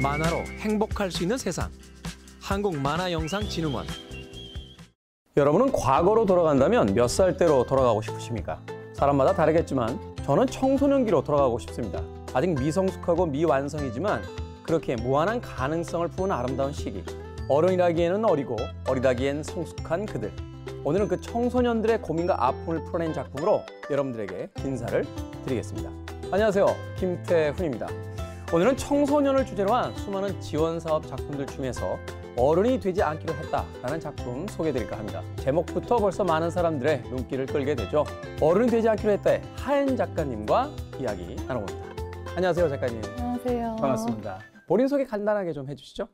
만화로 행복할 수 있는 세상. 한국만화영상진흥원. 여러분은 과거로 돌아간다면 몇 살 때로 돌아가고 싶으십니까? 사람마다 다르겠지만 저는 청소년기로 돌아가고 싶습니다. 아직 미성숙하고 미완성이지만 그렇게 무한한 가능성을 품은 아름다운 시기. 어른이라기에는 어리고 어리다기엔 성숙한 그들. 오늘은 그 청소년들의 고민과 아픔을 풀어낸 작품으로 여러분들에게 인사를 드리겠습니다. 안녕하세요, 김태훈입니다. 오늘은 청소년을 주제로 한 수많은 지원사업 작품들 중에서 어른이 되지 않기로 했다라는 작품 소개해드릴까 합니다. 제목부터 벌써 많은 사람들의 눈길을 끌게 되죠. 어른이 되지 않기로 했다의 하엔 작가님과 이야기 나눠봅니다. 안녕하세요, 작가님. 안녕하세요. 반갑습니다. 본인 소개 간단하게 좀 해주시죠.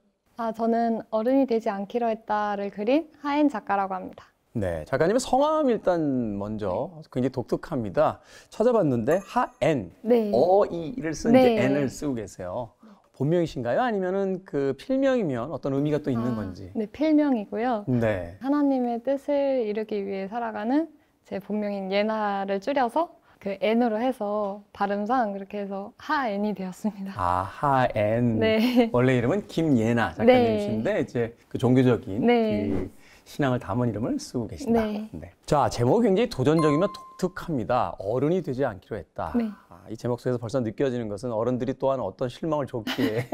저는 어른이 되지 않기로 했다를 그린 하엔 작가라고 합니다. 네, 작가님의 성함 일단 먼저 굉장히 독특합니다. 찾아봤는데 하엔, 네. 어이를 쓴 네. 이제 N을 쓰고 계세요. 본명이신가요? 아니면은 그 필명이면 어떤 의미가 또 있는 건지? 네, 필명이고요. 네. 하나님의 뜻을 이루기 위해 살아가는 제 본명인 예나를 줄여서 그 N으로 해서 발음상 그렇게 해서 하엔이 되었습니다. 하엔. 네. 원래 이름은 김예나 작가님이신데 이제 그 종교적인 네. 그 신앙을 담은 이름을 쓰고 계신다. 네. 자, 제목이 굉장히 도전적이며 독특합니다. 어른이 되지 않기로 했다. 네. 이 제목 속에서 벌써 느껴지는 것은 어른들이 또한 어떤 실망을 줬기에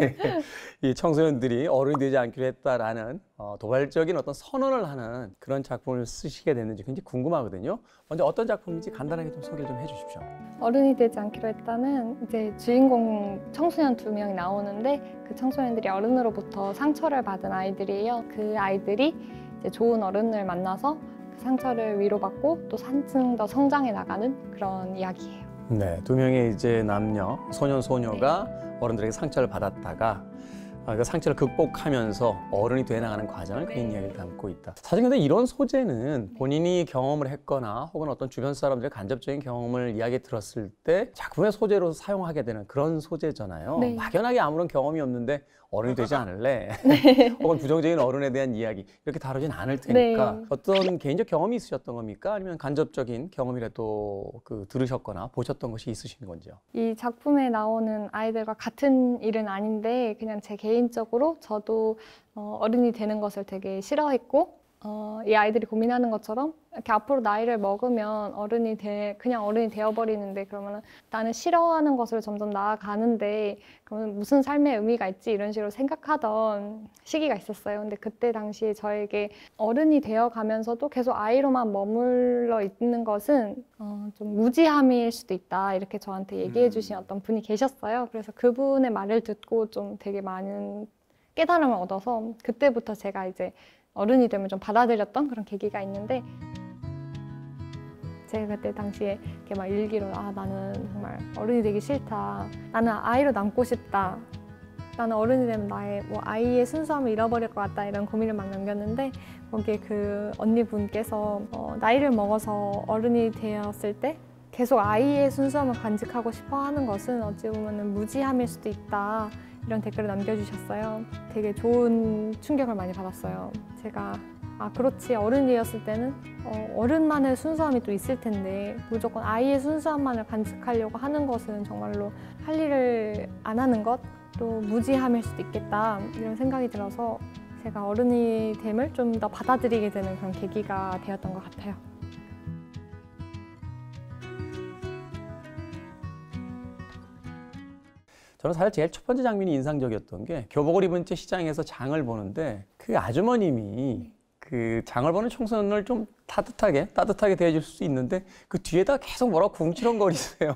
이 청소년들이 어른이 되지 않기로 했다라는 도발적인 어떤 선언을 하는 그런 작품을 쓰시게 됐는지 굉장히 궁금하거든요. 먼저 어떤 작품인지 간단하게 좀 소개를 좀 해주십시오. 어른이 되지 않기로 했다는 이제 주인공 청소년 2명이 나오는데 그 청소년들이 어른으로부터 상처를 받은 아이들이에요. 그 아이들이 이제 좋은 어른을 만나서 그 상처를 위로받고 또 한층 더 성장해 나가는 그런 이야기예요. 네, 두 명의 이제 남녀, 소년, 소녀가 어른들에게 상처를 받았다가 그 상처를 극복하면서 어른이 돼 나가는 과정을 그린 이야기를 담고 있다. 사실 근데 이런 소재는 본인이 경험을 했거나 혹은 어떤 주변 사람들의 간접적인 경험을 이야기 들었을 때 작품의 소재로 사용하게 되는 그런 소재잖아요. 네. 막연하게 아무런 경험이 없는데 어른이 되지 않을래? 혹은 부정적인 어른에 대한 이야기 이렇게 다루진 않을 테니까 네. 어떤 개인적 경험이 있으셨던 겁니까? 아니면 간접적인 경험이라도 들으셨거나 보셨던 것이 있으신 건지요? 이 작품에 나오는 아이들과 같은 일은 아닌데 그냥 제 개인적으로 저도 어른이 되는 것을 되게 싫어했고 이 아이들이 고민하는 것처럼 이렇게 앞으로 나이를 먹으면 그냥 어른이 되어버리는데 그러면 나는 싫어하는 것을 점점 나아가는데 그러면 무슨 삶의 의미가 있지 이런 식으로 생각하던 시기가 있었어요. 근데 그때 당시에 저에게 어른이 되어가면서도 계속 아이로만 머물러 있는 것은 좀 무지함일 수도 있다 이렇게 저한테 얘기해 주신 어떤 분이 계셨어요. 그래서 그분의 말을 듣고 좀 되게 많은 깨달음을 얻어서 그때부터 제가 이제 어른이 되면 좀 받아들였던 그런 계기가 있는데 제가 그때 당시에 이렇게 막 일기로 나는 정말 어른이 되기 싫다. 나는 아이로 남고 싶다. 나는 어른이 되면 나의 아이의 순수함을 잃어버릴 것 같다. 이런 고민을 막 남겼는데 거기에 그 언니분께서 나이를 먹어서 어른이 되었을 때 계속 아이의 순수함을 간직하고 싶어 하는 것은 어찌 보면 무지함일 수도 있다. 이런 댓글을 남겨주셨어요. 되게 좋은 충격을 많이 받았어요. 제가 그렇지 어른이 되었을 때는 어른만의 순수함이 또 있을 텐데 무조건 아이의 순수함만을 간직하려고 하는 것은 정말로 할 일을 안 하는 것 또 무지함일 수도 있겠다 이런 생각이 들어서 제가 어른이 됨을 좀 더 받아들이게 되는 그런 계기가 되었던 것 같아요. 저는 사실 제일 첫 번째 장면이 인상적이었던 게 교복을 입은 채 시장에서 장을 보는데 그 아주머님이 그 장을 보는 청소년을 좀 따뜻하게 대해줄 수 있는데 그 뒤에다 계속 뭐라고 궁치렁거리세요.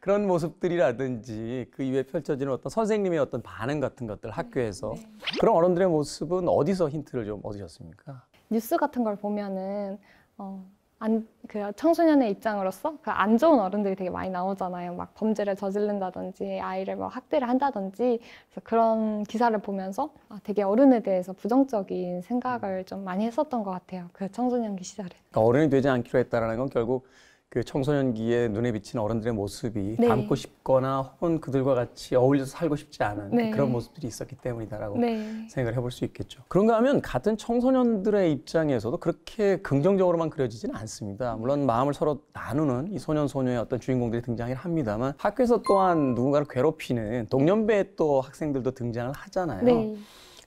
그런 모습들이라든지 그 이후에 펼쳐지는 어떤 선생님의 어떤 반응 같은 것들 학교에서 그런 어른들의 모습은 어디서 힌트를 좀 얻으셨습니까? 뉴스 같은 걸 보면은 그 청소년의 입장으로서 그 안 좋은 어른들이 되게 많이 나오잖아요. 막 범죄를 저지른다든지 아이를 막 학대를 한다든지 그래서 그런 기사를 보면서 되게 어른에 대해서 부정적인 생각을 좀 많이 했었던 것 같아요. 그 청소년기 시절에. 그러니까 어른이 되지 않기로 했다라는 건 결국 그 청소년기에 눈에 비친 어른들의 모습이 네. 닮고 싶거나 혹은 그들과 같이 어울려서 살고 싶지 않은 네. 그런 모습들이 있었기 때문이다라고 네. 생각을 해볼 수 있겠죠. 그런가 하면 같은 청소년들의 입장에서도 그렇게 긍정적으로만 그려지지는 않습니다. 물론 마음을 서로 나누는 이 소년 소녀의 어떤 주인공들이 등장을 합니다만 학교에서 또한 누군가를 괴롭히는 동년배의 또 학생들도 등장을 하잖아요. 네.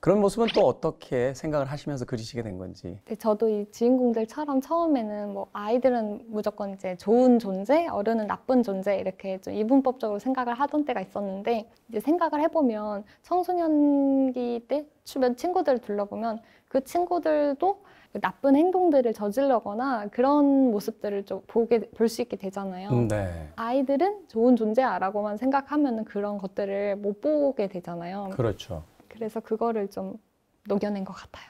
그런 모습은 또 어떻게 생각을 하시면서 그리시게 된 건지. 네, 저도 이 주인공들처럼 처음에는 뭐 아이들은 무조건 이제 좋은 존재, 어른은 나쁜 존재 이렇게 좀 이분법적으로 생각을 하던 때가 있었는데 이제 생각을 해보면 청소년기 때 주변 친구들을 둘러보면 그 친구들도 나쁜 행동들을 저지르거나 그런 모습들을 좀 볼 수 있게 되잖아요. 네. 아이들은 좋은 존재야라고만 생각하면 그런 것들을 못 보게 되잖아요. 그렇죠. 그래서 그거를 좀 녹여낸 것 같아요.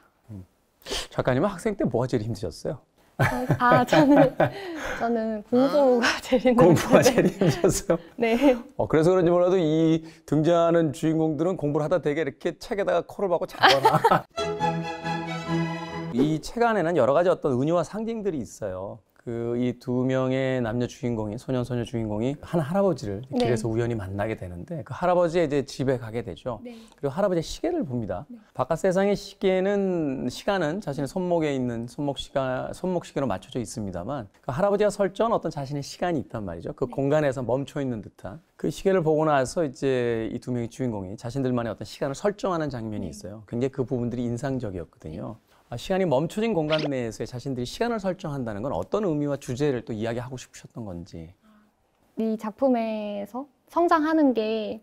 작가님은 학생 때 뭐가 제일 힘드셨어요? 저는 공부가 제일 힘들었어요. 공부가 제일 힘드셨어요? 네. 그래서 그런지 몰라도 이 등장하는 주인공들은 공부를 하다 되게 이렇게 책에다가 코를 박고 자거나 이 책 안에는 여러 가지 어떤 은유와 상징들이 있어요. 그 이 두 명의 남녀 주인공이 소년 소녀 주인공이 한 할아버지를 네. 길에서 우연히 만나게 되는데 그 할아버지의 이제 집에 가게 되죠. 네. 그리고 할아버지의 시계를 봅니다. 네. 바깥 세상의 시간은 자신의 손목에 있는 손목 시계로 맞춰져 있습니다만 그 할아버지가 설정한 어떤 자신의 시간이 있단 말이죠. 그 네. 공간에서 멈춰 있는 듯한 그 시계를 보고 나서 이제 이 두 명의 주인공이 자신들만의 어떤 시간을 설정하는 장면이 있어요. 굉장히 그 부분들이 인상적이었거든요. 시간이 멈춰진 공간 내에서 자신들이 시간을 설정한다는 건 어떤 의미와 주제를 또 이야기하고 싶으셨던 건지. 이 작품에서 성장하는 게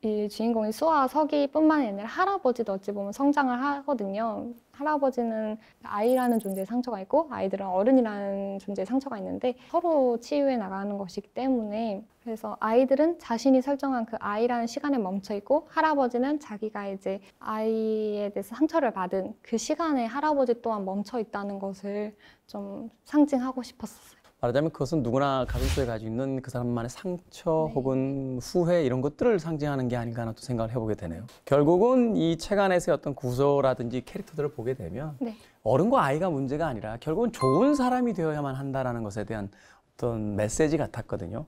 이 주인공이 수아 서기뿐만 아니라 할아버지도 어찌 보면 성장을 하거든요. 할아버지는 아이라는 존재의 상처가 있고 아이들은 어른이라는 존재의 상처가 있는데 서로 치유해 나가는 것이기 때문에 그래서 아이들은 자신이 설정한 그 아이라는 시간에 멈춰 있고 할아버지는 자기가 이제 아이에 대해서 상처를 받은 그 시간에 할아버지 또한 멈춰 있다는 것을 좀 상징하고 싶었어요. 말하자면 그것은 누구나 가슴속에 가지고 있는 그 사람만의 상처 네. 혹은 후회 이런 것들을 상징하는 게 아닌가 하는 또 생각을 해보게 되네요. 결국은 이 책 안에서의 어떤 구조라든지 캐릭터들을 보게 되면 네. 어른과 아이가 문제가 아니라 결국은 좋은 사람이 되어야만 한다라는 것에 대한 어떤 메시지 같았거든요.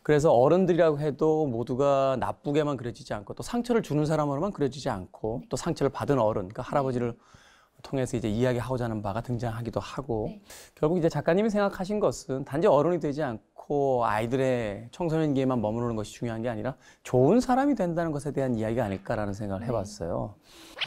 그래서 어른들이라고 해도 모두가 나쁘게만 그려지지 않고 또 상처를 주는 사람으로만 그려지지 않고 또 상처를 받은 어른, 그 할아버지를 통해서 이제 이야기하고자 하는 바가 등장하기도 하고 네. 결국 이제 작가님이 생각하신 것은 단지 어른이 되지 않고 아이들의 청소년기에만 머무르는 것이 중요한 게 아니라 좋은 사람이 된다는 것에 대한 이야기가 아닐까라는 생각을 해봤어요.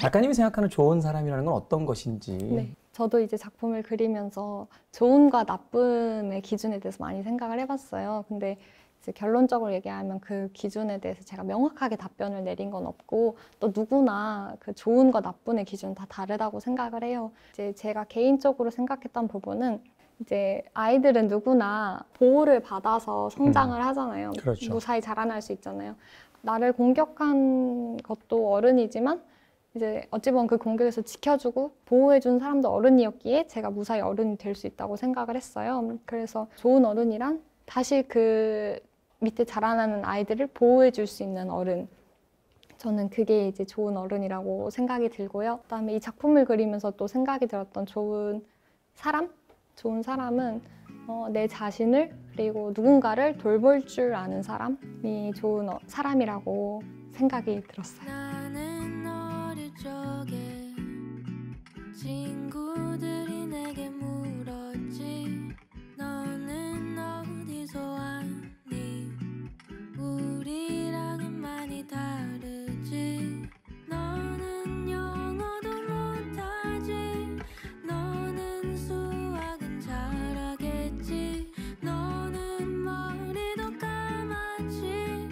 작가님이 생각하는 좋은 사람이라는 건 어떤 것인지. 네. 저도 이제 작품을 그리면서 좋음과 나쁨의 기준에 대해서 많이 생각을 해봤어요. 근데 이제 결론적으로 얘기하면 그 기준에 대해서 제가 명확하게 답변을 내린 건 없고 또 누구나 그 좋은과 나쁨의 기준은 다 다르다고 생각을 해요. 이제 제가 개인적으로 생각했던 부분은 이제 아이들은 누구나 보호를 받아서 성장을 하잖아요. 그렇죠. 무사히 자라날 수 있잖아요. 나를 공격한 것도 어른이지만 이제 어찌 보면 그 공격에서 지켜주고 보호해준 사람도 어른이었기에 제가 무사히 어른이 될 수 있다고 생각을 했어요. 그래서 좋은 어른이란 다시 그 밑에 자라나는 아이들을 보호해줄 수 있는 어른. 저는 그게 이제 좋은 어른이라고 생각이 들고요. 그다음에 이 작품을 그리면서 또 생각이 들었던 좋은 사람? 좋은 사람은 내 자신을 그리고 누군가를 돌볼 줄 아는 사람이 좋은 사람이라고 생각이 들었어요. 나는 어릴 적에 친구들이 내게 물었지 너는 어디서 왔니 우리랑은 많이 다르지 너는 영어도 못하지 너는 수학은 잘하겠지 너는 머리도 까맣지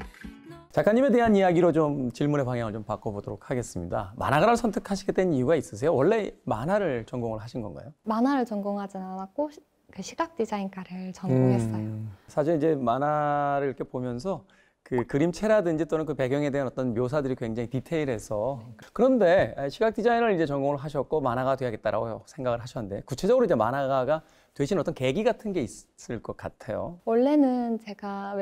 작가님에 대한 이야기로 좀 질문의 방향을 좀 바꿔보도록 하겠습니다. 만화가를 선택하시게 된 이유가 있으세요? 원래 만화를 전공을 하신 건가요? 만화를 전공하진 않았고 그 시각 디자인과를 전공했어요. 사실 이제 만화를 이렇게 보면서 그 그림체라든지 또는 그 배경에 대한 어떤 묘사들이 굉장히 디테일해서 그런데 시각 디자인을 이제 전공을 하셨고 만화가 되야겠다라고 생각을 하셨는데 구체적으로 이제 만화가가 되신 어떤 계기 같은 게 있을 것 같아요. 원래는 제가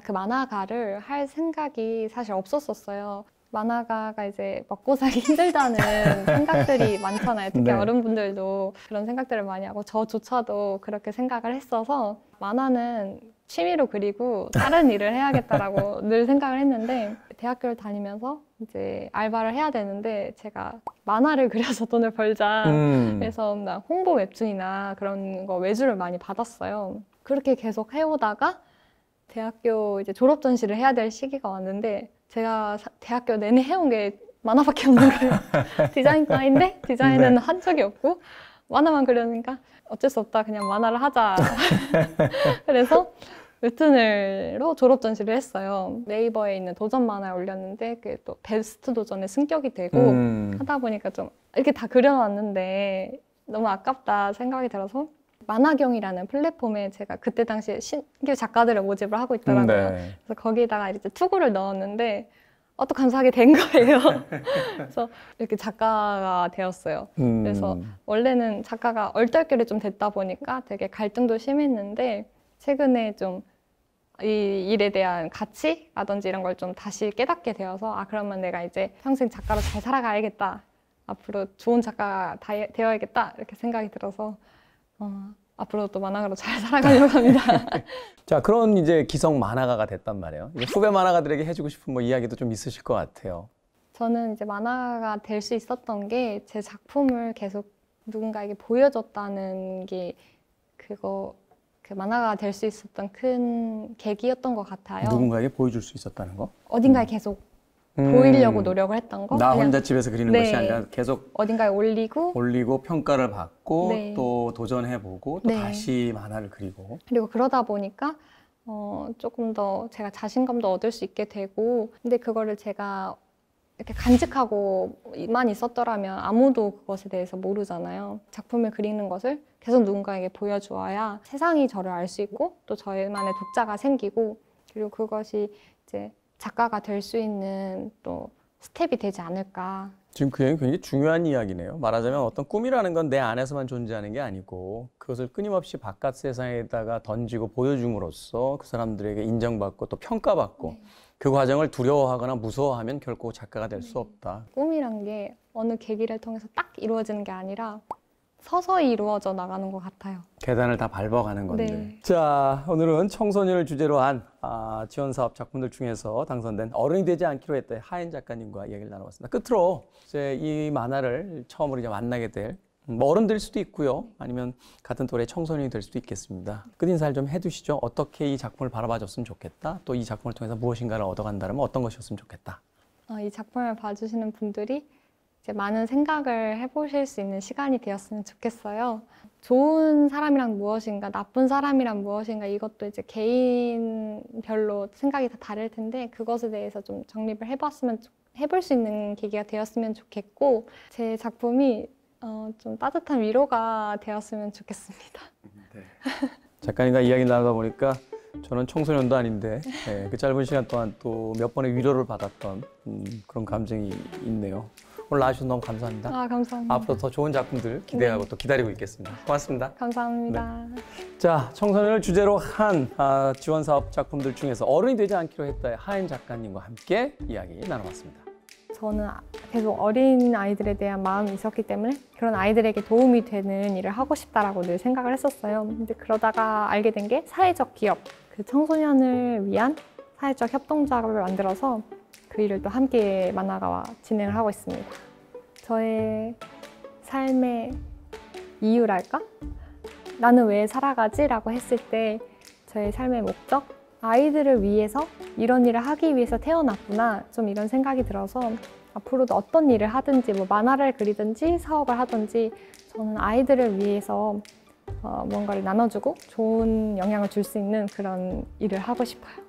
그 만화가를 할 생각이 사실 없었었어요. 만화가가 이제 먹고 살기 힘들다는 생각들이 많잖아요. 특히 네. 어른분들도 그런 생각들을 많이 하고 저조차도 그렇게 생각을 했어서 만화는 취미로 그리고 다른 일을 해야겠다라고 늘 생각을 했는데 대학교를 다니면서 이제 알바를 해야 되는데 제가 만화를 그려서 돈을 벌자 그래서 나 홍보 웹툰이나 그런 거 외주를 많이 받았어요. 그렇게 계속 해오다가 대학교 이제 졸업 전시를 해야 될 시기가 왔는데 제가 대학교 내내 해온 게 만화밖에 없는 거예요. 디자인과인데 디자인은 네. 한 적이 없고 만화만 그려니까 어쩔 수 없다 그냥 만화를 하자. 그래서 웹툰으로 졸업 전시를 했어요. 네이버에 있는 도전 만화에 올렸는데 그게 또 베스트 도전에 승격이 되고 하다 보니까 좀 이렇게 다 그려놨는데 너무 아깝다 생각이 들어서 만화경이라는 플랫폼에 제가 그때 당시에 신규 작가들을 모집을 하고 있더라고요. 네. 그래서 거기에다가 이제 투구를 넣었는데 또 감사하게 된 거예요. 그래서 이렇게 작가가 되었어요. 그래서 원래는 작가가 얼떨결에 좀 됐다 보니까 되게 갈등도 심했는데 최근에 좀 이 일에 대한 가치라든지 이런 걸 좀 다시 깨닫게 되어서 그러면 내가 이제 평생 작가로 잘 살아가야겠다. 앞으로 좋은 작가가 되어야겠다. 이렇게 생각이 들어서 앞으로도 만화가로 잘 살아가려고 합니다. 자, 그런 이제 기성 만화가가 됐단 말이에요. 이제 후배 만화가들에게 해주고 싶은 뭐 이야기도 좀 있으실 것 같아요. 저는 이제 만화가 될 수 있었던 게 제 작품을 계속 누군가에게 보여줬다는 게 그 만화가 될 수 있었던 큰 계기였던 것 같아요. 누군가에게 보여줄 수 있었다는 거? 어딘가에 계속 보이려고 노력을 했던 거. 나 그냥 혼자 집에서 그리는 네. 것이 아니라 계속 어딘가에 올리고 평가를 받고 네. 또 도전해보고 또 네. 다시 만화를 그리고. 그리고 그러다 보니까 조금 더 제가 자신감도 얻을 수 있게 되고 근데 그거를 제가 이렇게 간직하고만 있었더라면 아무도 그것에 대해서 모르잖아요. 작품을 그리는 것을 계속 누군가에게 보여주어야 세상이 저를 알 수 있고 또 저희만의 독자가 생기고 그리고 그것이 이제 작가가 될 수 있는 또 스텝이 되지 않을까. 지금 그 얘기는 굉장히 중요한 이야기네요. 말하자면 어떤 꿈이라는 건 내 안에서만 존재하는 게 아니고 그것을 끊임없이 바깥 세상에다가 던지고 보여줌으로써 그 사람들에게 인정받고 또 평가받고 네. 그 과정을 두려워하거나 무서워하면 결코 작가가 될 수 없다. 꿈이란 게 어느 계기를 통해서 딱 이루어지는 게 아니라 서서히 이루어져 나가는 것 같아요. 계단을 다 밟아가는 건데. 네. 자, 오늘은 청소년을 주제로 한 지원사업 작품들 중에서 당선된 어른이 되지 않기로 했던 하인 작가님과 이야기를 나눠봤습니다. 끝으로 이제 이 만화를 처음으로 이제 만나게 될 어른들 수도 있고요. 아니면 같은 또래 청소년이 될 수도 있겠습니다. 끝인사를 좀 해두시죠. 어떻게 이 작품을 바라봐줬으면 좋겠다. 또 이 작품을 통해서 무엇인가를 얻어간다면 어떤 것이었으면 좋겠다. 이 작품을 봐주시는 분들이 이제 많은 생각을 해보실 수 있는 시간이 되었으면 좋겠어요. 좋은 사람이란 무엇인가, 나쁜 사람이란 무엇인가 이것도 이제 개인별로 생각이 다 다를 텐데 그것에 대해서 좀 정립을 해볼 수 있는 계기가 되었으면 좋겠고 제 작품이 좀 따뜻한 위로가 되었으면 좋겠습니다. 네. 작가님과 이야기를 나누다 보니까 저는 청소년도 아닌데 그 짧은 시간 동안 또 몇 번의 위로를 받았던 그런 감정이 있네요. 오늘 나와주셔서 너무 감사합니다. 감사합니다. 앞으로 더 좋은 작품들 기대하고 또 기다리고 있겠습니다. 고맙습니다. 감사합니다. 자, 청소년을 주제로 한 지원사업 작품들 중에서 어른이 되지 않기로 했다의 하인 작가님과 함께 이야기 나눠봤습니다. 저는 계속 어린 아이들에 대한 마음이 있었기 때문에 그런 아이들에게 도움이 되는 일을 하고 싶다라고 늘 생각을 했었어요. 근데 그러다가 알게 된 게 사회적 기업, 그 청소년을 위한 사회적 협동조합을 만들어서 그 일을 또 함께 만화가와 진행을 하고 있습니다. 저의 삶의 이유랄까? 나는 왜 살아가지? 라고 했을 때 저의 삶의 목적? 아이들을 위해서 이런 일을 하기 위해서 태어났구나 좀 이런 생각이 들어서 앞으로도 어떤 일을 하든지 뭐 만화를 그리든지 사업을 하든지 저는 아이들을 위해서 뭔가를 나눠주고 좋은 영향을 줄 수 있는 그런 일을 하고 싶어요.